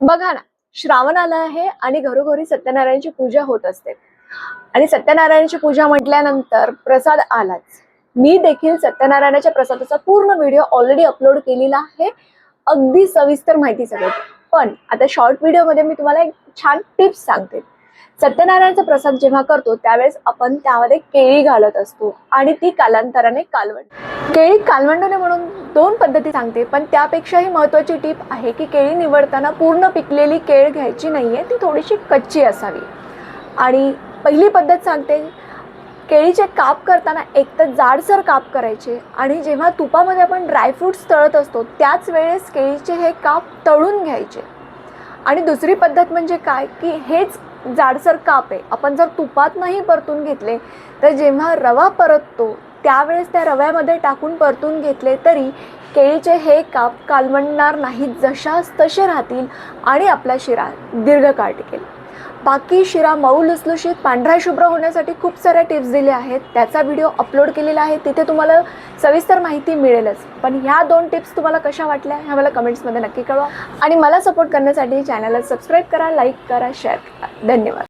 बघा ना, श्रावण आला आहे आणि घरोघरी सत्यनारायणची पूजा होत असते. आणि सत्यनारायणची पूजा म्हटल्यानंतर प्रसाद आलाच. मी देखील सत्यनारायणाच्या प्रसादाचा पूर्ण व्हिडिओ ऑलरेडी अपलोड केलेला आहे, अगदी सविस्तर माहिती सगळी. पण आता शॉर्ट व्हिडिओमध्ये मी तुम्हाला एक छान टिप्स सांगते. सत्यनारायणाचा प्रसाद जेव्हा करतो त्यावेळेस आपण त्यामध्ये केळी घालत असतो आणि ती कालांतराने कालवण. केळी कालवंड नये म्हणून दोन पद्धती सांगते, पण त्यापेक्षाही महत्त्वाची टिप आहे की केळी निवडताना पूर्ण पिकलेली केळ घ्यायची नाहीये, ती थोडीशी कच्ची असावी. आणि पहिली पद्धत सांगते, केळीचे काप करताना एक तर जाडसर काप करायचे आणि जेव्हा तुपामध्ये आपण ड्रायफ्रूट्स तळत असतो त्याच वेळेस केळीचे हे काप तळून घ्यायचे. आणि दुसरी पद्धत म्हणजे काय की हेच जाडसर काप आहे आपण जर तुपात नाही परतून घेतले तर जेव्हा रवा परततो त्यावेळेस त्या रव्यामध्ये टाकून परतून घेतले तरी केळीचे हे काप कालवणार नाहीत, जशाच तसे राहतील आणि आपला शिरा दीर्घकाळ टिकेल. बाकी शिरा मऊ लुसलुशीत पांढरा शुभ्र होण्यासाठी खूप साऱ्या टिप्स दिल्या आहेत, त्याचा व्हिडिओ अपलोड केलेला आहे, तिथे तुम्हाला सविस्तर माहिती मिळेलच. पण ह्या दोन टिप्स तुम्हाला कशा वाटल्या ह्या मला कमेंट्समध्ये नक्की कळवा. आणि मला सपोर्ट करण्यासाठी चॅनलला सबस्क्राईब करा, लाईक करा, शेअर करा. धन्यवाद.